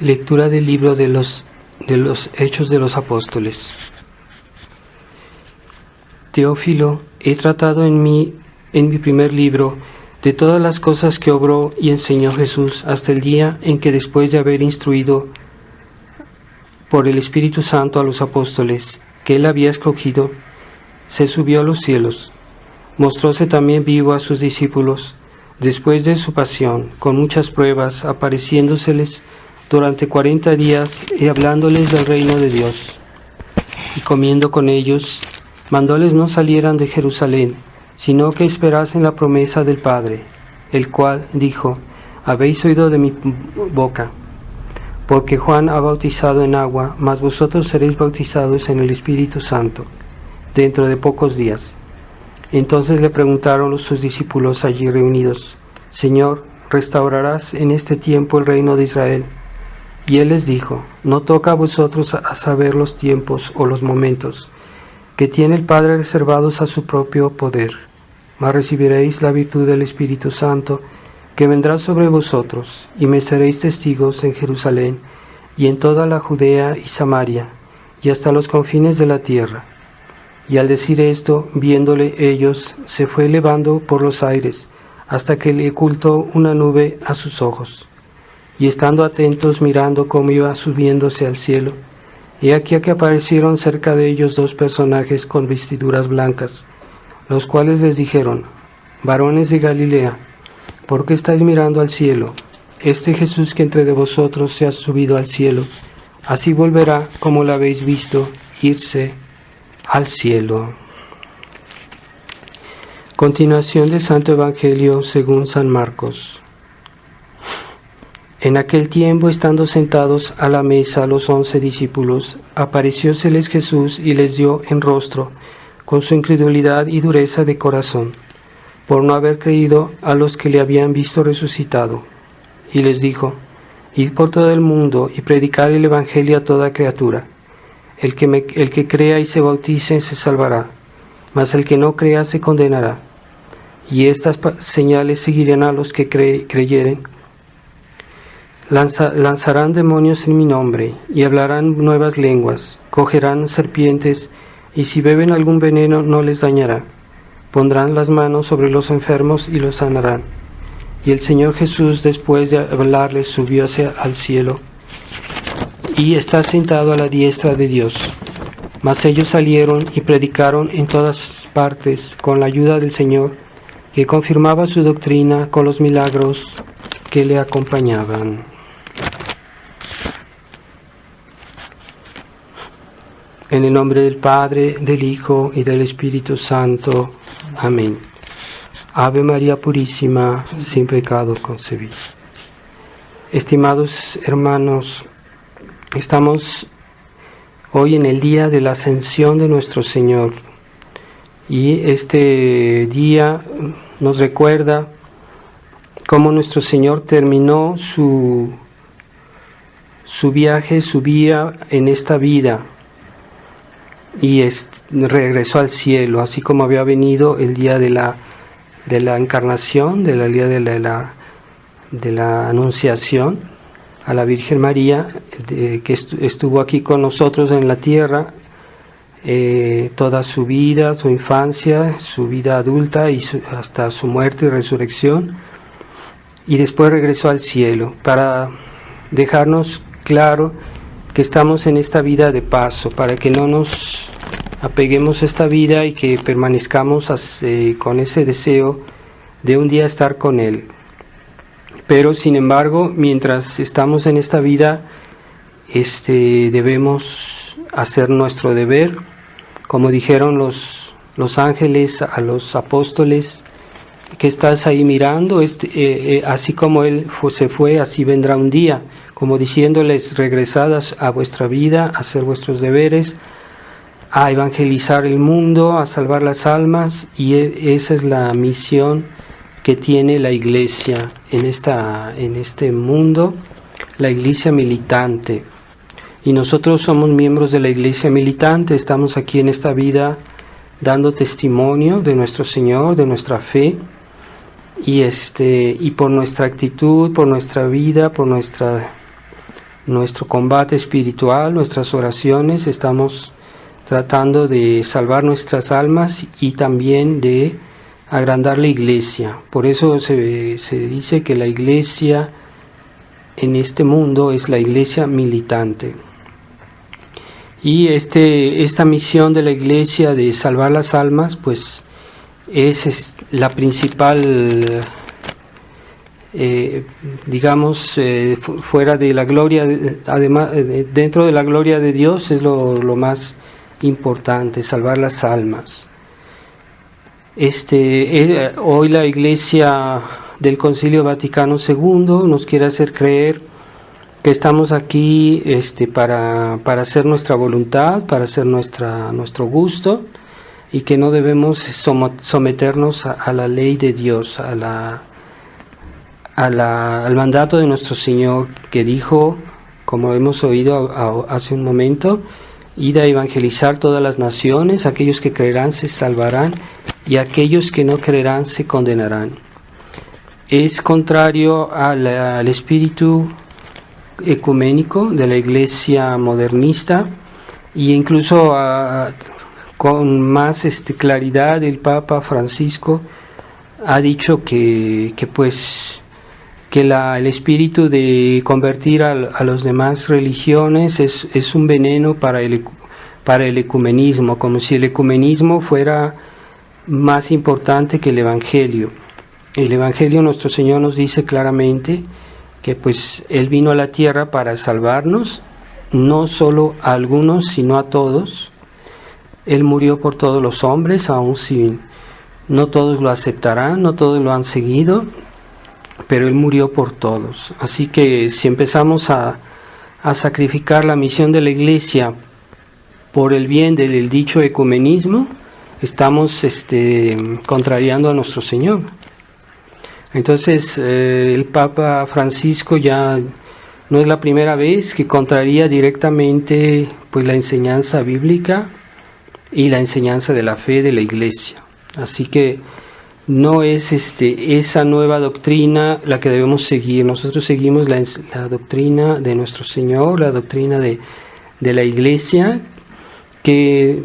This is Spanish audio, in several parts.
Lectura del libro de los Hechos de los Apóstoles. Teófilo, he tratado en mi primer libro de todas las cosas que obró y enseñó Jesús hasta el día en que, después de haber instruido por el Espíritu Santo a los apóstoles que él había escogido, se subió a los cielos. Mostróse también vivo a sus discípulos después de su pasión, con muchas pruebas, apareciéndoseles durante 40 días y hablándoles del reino de Dios. Y comiendo con ellos, mandóles no salieran de Jerusalén, sino que esperasen la promesa del Padre, el cual dijo: habéis oído de mi boca, porque Juan ha bautizado en agua, mas vosotros seréis bautizados en el Espíritu Santo, dentro de pocos días. Entonces le preguntaron sus discípulos allí reunidos: Señor, ¿restaurarás en este tiempo el reino de Israel? Y él les dijo: no toca a vosotros a saber los tiempos o los momentos que tiene el Padre reservados a su propio poder, mas recibiréis la virtud del Espíritu Santo, que vendrá sobre vosotros, y me seréis testigos en Jerusalén, y en toda la Judea y Samaria, y hasta los confines de la tierra. Y al decir esto, viéndole ellos, se fue elevando por los aires, hasta que le ocultó una nube a sus ojos. Y estando atentos, mirando cómo iba subiéndose al cielo, he aquí que aparecieron cerca de ellos dos personajes con vestiduras blancas, los cuales les dijeron: varones de Galilea, ¿por qué estáis mirando al cielo? Este Jesús que entre de vosotros se ha subido al cielo, así volverá como lo habéis visto irse al cielo. Continuación del Santo Evangelio según San Marcos. En aquel tiempo, estando sentados a la mesa los 11 discípulos, aparecióseles Jesús y les dio en rostro, con su incredulidad y dureza de corazón, por no haber creído a los que le habían visto resucitado. Y les dijo: id por todo el mundo y predicad el Evangelio a toda criatura. El que crea y se bautice se salvará, mas el que no crea se condenará. Y estas señales seguirán a los que creyeren. Lanzarán demonios en mi nombre, y hablarán nuevas lenguas, cogerán serpientes, y si beben algún veneno no les dañará. Pondrán las manos sobre los enfermos y los sanarán. Y el Señor Jesús, después de hablarles, subióse al cielo, y está sentado a la diestra de Dios. Mas ellos salieron y predicaron en todas partes, con la ayuda del Señor, que confirmaba su doctrina con los milagros que le acompañaban. En el nombre del Padre, del Hijo y del Espíritu Santo. Amén. Ave María Purísima, sin pecado concebida. Estimados hermanos, estamos hoy en el día de la Ascensión de nuestro Señor. Y este día nos recuerda cómo nuestro Señor terminó su viaje, su vía en esta vida, y regresó al cielo, así como había venido el día de la encarnación, del día de la anunciación a la Virgen María, que estuvo aquí con nosotros en la tierra toda su vida, su infancia, su vida adulta y hasta su muerte y resurrección, y después regresó al cielo para dejarnos claro que estamos en esta vida de paso, para que no nos apeguemos a esta vida y que permanezcamos con ese deseo de un día estar con Él. Pero sin embargo, mientras estamos en esta vida, debemos hacer nuestro deber, como dijeron los ángeles a los apóstoles: que estás ahí mirando, así como Él se fue, así vendrá un día, como diciéndoles: regresad a vuestra vida, a hacer vuestros deberes, a evangelizar el mundo, a salvar las almas. Y esa es la misión que tiene la Iglesia en este mundo, la Iglesia militante. Y nosotros somos miembros de la Iglesia militante, estamos aquí en esta vida dando testimonio de nuestro Señor, de nuestra fe, y por nuestra actitud, por nuestra vida, por nuestra nuestro combate espiritual, nuestras oraciones, estamos tratando de salvar nuestras almas y también de agrandar la iglesia. Por eso se dice que la iglesia en este mundo es la iglesia militante. Y esta misión de la iglesia de salvar las almas, pues es la principal, fuera de la gloria, además dentro de la gloria de Dios es lo más importante, salvar las almas. Hoy la Iglesia del Concilio Vaticano II nos quiere hacer creer que estamos aquí para hacer nuestra voluntad, para hacer nuestro gusto, y que no debemos someternos a la ley de Dios, al mandato de nuestro Señor, que dijo, como hemos oído hace un momento, id a evangelizar todas las naciones, aquellos que creerán se salvarán y aquellos que no creerán se condenarán. Es contrario al espíritu ecuménico de la Iglesia modernista, e incluso con más claridad el Papa Francisco ha dicho que el espíritu de convertir a las demás religiones es un veneno para el ecumenismo, como si el ecumenismo fuera más importante que el Evangelio. El Evangelio, nuestro Señor nos dice claramente que pues Él vino a la tierra para salvarnos, no solo a algunos, sino a todos. Él murió por todos los hombres, aun si no todos lo aceptarán, no todos lo han seguido, pero Él murió por todos. Así que si empezamos a sacrificar la misión de la Iglesia por el bien del dicho ecumenismo, estamos contrariando a nuestro Señor. Entonces el Papa Francisco ya no es la primera vez que contraría directamente pues la enseñanza bíblica y la enseñanza de la fe de la Iglesia. Así que no es esa nueva doctrina la que debemos seguir. Nosotros seguimos la doctrina de nuestro Señor, la doctrina de la Iglesia, que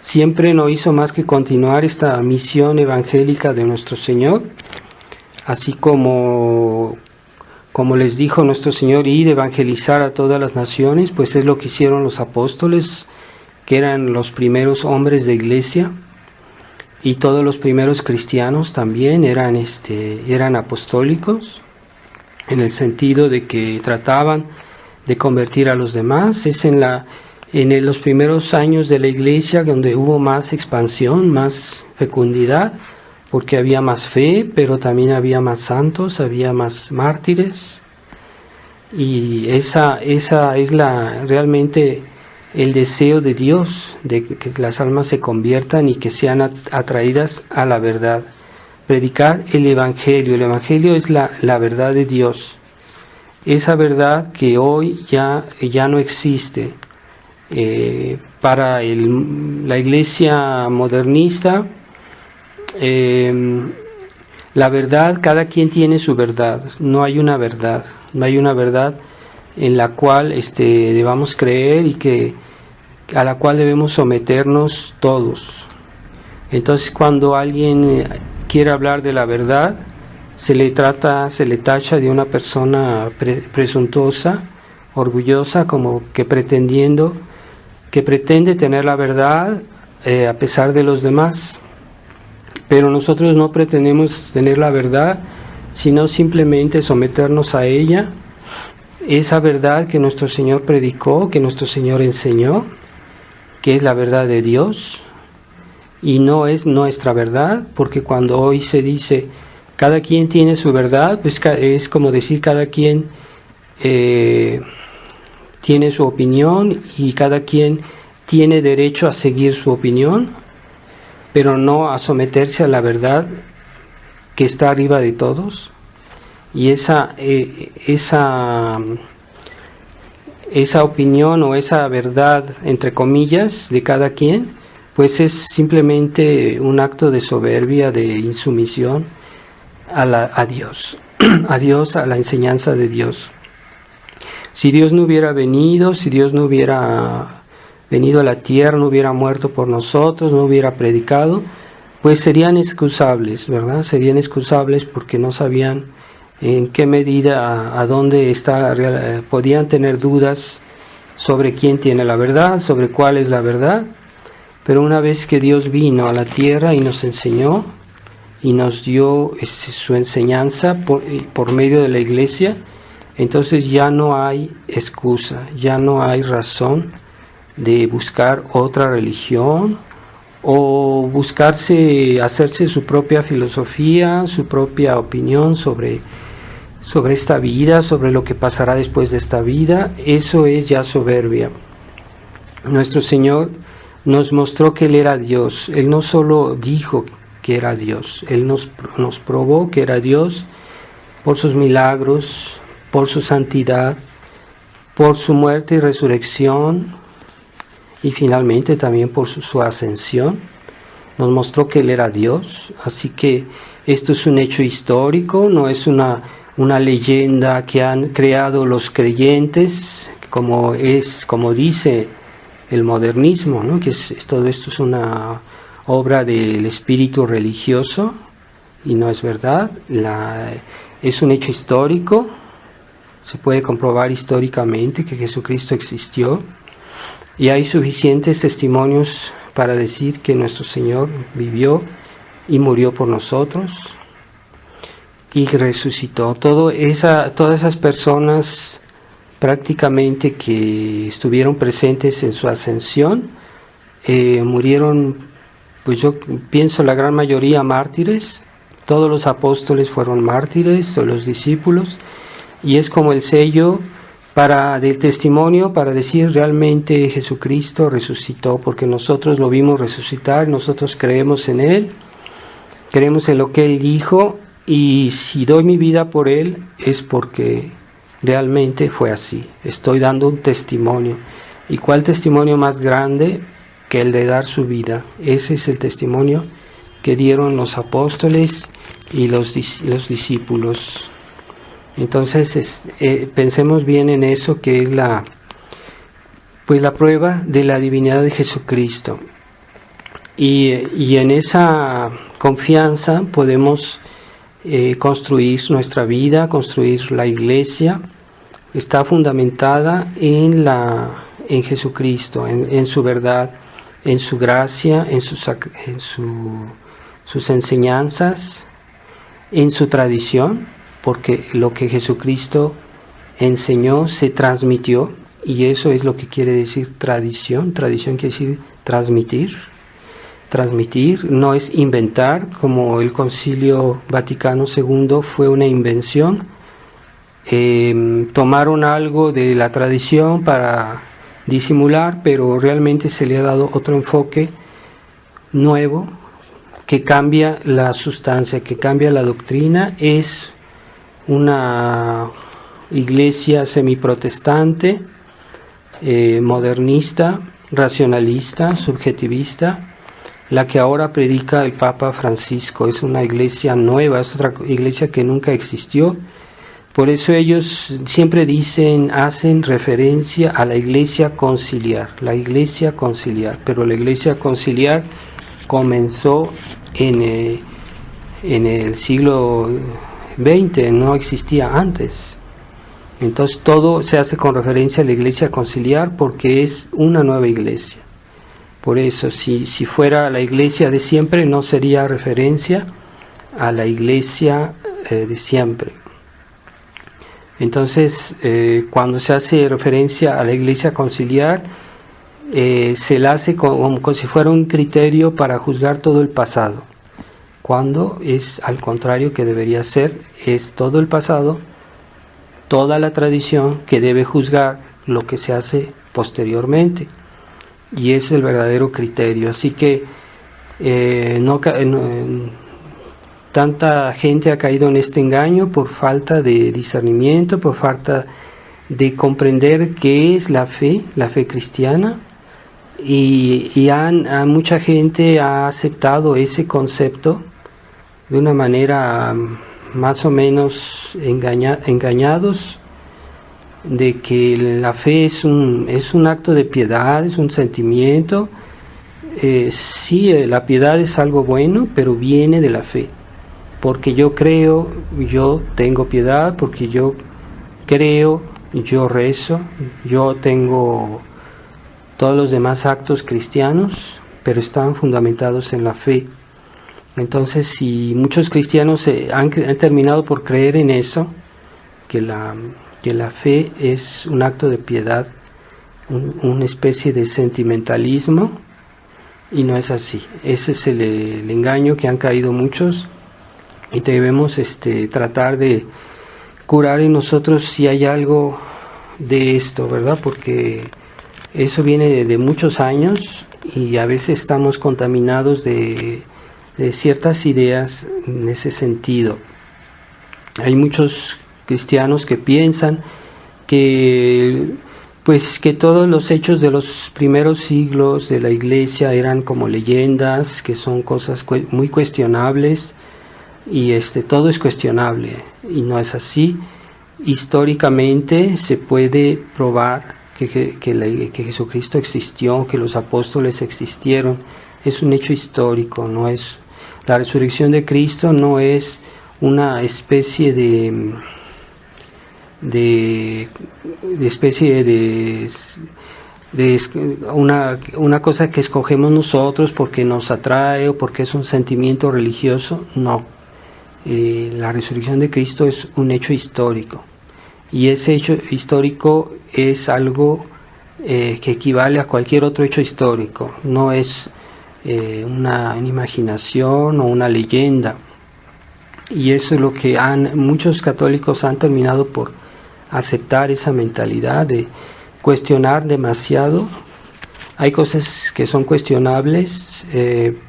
siempre no hizo más que continuar esta misión evangélica de nuestro Señor, así como les dijo nuestro Señor, ir a evangelizar a todas las naciones, pues es lo que hicieron los apóstoles, que eran los primeros hombres de iglesia, y todos los primeros cristianos también eran apostólicos, en el sentido de que trataban de convertir a los demás. Es en los primeros años de la iglesia donde hubo más expansión, más fecundidad, porque había más fe, pero también había más santos, había más mártires, y esa es realmente el deseo de Dios, de que las almas se conviertan y que sean atraídas a la verdad. Predicar el Evangelio es la verdad de Dios, esa verdad que hoy ya no existe. Para la iglesia modernista, la verdad, cada quien tiene su verdad, no hay una verdad en la cual debamos creer y a la cual debemos someternos todos. Entonces, cuando alguien quiere hablar de la verdad, se le tacha de una persona presuntuosa, orgullosa, como que pretende tener la verdad a pesar de los demás. Pero nosotros no pretendemos tener la verdad, sino simplemente someternos a ella, esa verdad que nuestro Señor predicó, que nuestro Señor enseñó, que es la verdad de Dios, y no es nuestra verdad, porque cuando hoy se dice cada quien tiene su verdad, pues es como decir cada quien tiene su opinión y cada quien tiene derecho a seguir su opinión, pero no a someterse a la verdad que está arriba de todos. Y esa opinión o esa verdad, entre comillas, de cada quien, pues es simplemente un acto de soberbia, de insumisión a Dios, a la enseñanza de Dios. Si Dios no hubiera venido, si Dios no hubiera venido a la tierra, no hubiera muerto por nosotros, no hubiera predicado, pues serían excusables, ¿verdad? Serían excusables porque no sabían en qué medida, a dónde está, podían tener dudas sobre quién tiene la verdad, sobre cuál es la verdad. Pero una vez que Dios vino a la tierra y nos enseñó y nos dio su enseñanza por medio de la iglesia, entonces ya no hay excusa, ya no hay razón de buscar otra religión o hacerse su propia filosofía, su propia opinión sobre esta vida, sobre lo que pasará después de esta vida. Eso es ya soberbia. Nuestro Señor nos mostró que Él era Dios. Él no solo dijo que era Dios, Él nos probó que era Dios por sus milagros, por su santidad, por su muerte y resurrección, y finalmente también por su ascensión. Nos mostró que Él era Dios. Así que esto es un hecho histórico, no es una leyenda que han creado los creyentes, como dice el modernismo, ¿no? Que todo esto es una obra del espíritu religioso, y no es verdad. Es un hecho histórico, se puede comprobar históricamente que Jesucristo existió, y hay suficientes testimonios para decir que nuestro Señor vivió y murió por nosotros y resucitó. Todas esas personas prácticamente que estuvieron presentes en su ascensión murieron, pues yo pienso la gran mayoría mártires. Todos los apóstoles fueron mártires, todos los discípulos, y es como el sello del testimonio para decir realmente Jesucristo resucitó, porque nosotros lo vimos resucitar, nosotros creemos en Él, creemos en lo que Él dijo, y si doy mi vida por Él es porque realmente fue así. Estoy dando un testimonio. ¿Y cuál testimonio más grande que el de dar su vida? Ese es el testimonio que dieron los apóstoles y los discípulos. Entonces pensemos bien en eso, que es la prueba de la divinidad de Jesucristo, y en esa confianza podemos construir nuestra vida, construir la iglesia. Está fundamentada en Jesucristo, en su verdad, en su gracia, en sus enseñanzas, en su tradición, porque lo que Jesucristo enseñó se transmitió, y eso es lo que quiere decir tradición. Tradición quiere decir transmitir. Transmitir no es inventar, como el Concilio Vaticano II fue una invención. Tomaron algo de la tradición para disimular, pero realmente se le ha dado otro enfoque nuevo que cambia la sustancia, que cambia la doctrina. Es una iglesia semiprotestante, modernista, racionalista, subjetivista, la que ahora predica el Papa Francisco. Es una iglesia nueva, es otra iglesia que nunca existió. Por eso ellos siempre hacen referencia a la iglesia conciliar, pero la iglesia conciliar comenzó en el siglo XX, no existía antes. Entonces todo se hace con referencia a la iglesia conciliar porque es una nueva iglesia. Por eso, si fuera la iglesia de siempre, no sería referencia a la iglesia de siempre. Entonces, cuando se hace referencia a la iglesia conciliar, se la hace como si fuera un criterio para juzgar todo el pasado, cuando es al contrario que debería ser. Es todo el pasado, toda la tradición que debe juzgar lo que se hace posteriormente, y es el verdadero criterio. Así que tanta gente ha caído en este engaño por falta de discernimiento, por falta de comprender qué es la fe cristiana, y mucha gente ha aceptado ese concepto de una manera más o menos engañados, de que la fe es un acto de piedad, es un sentimiento. Sí, la piedad es algo bueno, pero viene de la fe. Porque yo creo, yo tengo piedad, porque yo creo, yo rezo, yo tengo todos los demás actos cristianos, pero están fundamentados en la fe. Entonces, si muchos cristianos han terminado por creer en eso, que la fe es un acto de piedad, una especie de sentimentalismo, y no es así. Ese es el engaño que han caído muchos, y debemos tratar de curar en nosotros si hay algo de esto, ¿verdad? Porque eso viene de muchos años y a veces estamos contaminados de ciertas ideas en ese sentido. Hay muchos cristianos que piensan que todos los hechos de los primeros siglos de la Iglesia eran como leyendas, que son cosas muy cuestionables, y todo es cuestionable, y no es así. Históricamente se puede probar que Jesucristo existió, que los apóstoles existieron. Es un hecho histórico, no es la resurrección de Cristo, no es una especie de una cosa que escogemos nosotros porque nos atrae o porque es un sentimiento religioso. No. La resurrección de Cristo es un hecho histórico, y ese hecho histórico es algo que equivale a cualquier otro hecho histórico, no es una imaginación o una leyenda. Y eso es lo que muchos católicos han terminado por aceptar, esa mentalidad de cuestionar demasiado. Hay cosas que son cuestionables,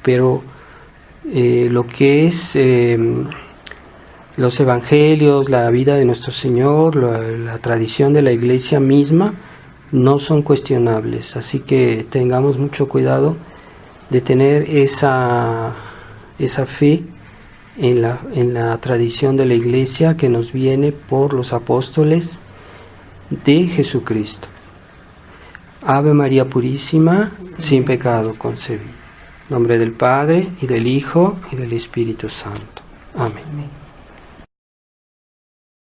pero lo que es los evangelios, la vida de nuestro Señor, la tradición de la Iglesia misma, no son cuestionables. Así que tengamos mucho cuidado de tener esa fe en la tradición de la Iglesia que nos viene por los apóstoles de Jesucristo. Ave María Purísima, sin pecado concebida. En nombre del Padre, y del Hijo, y del Espíritu Santo. Amén.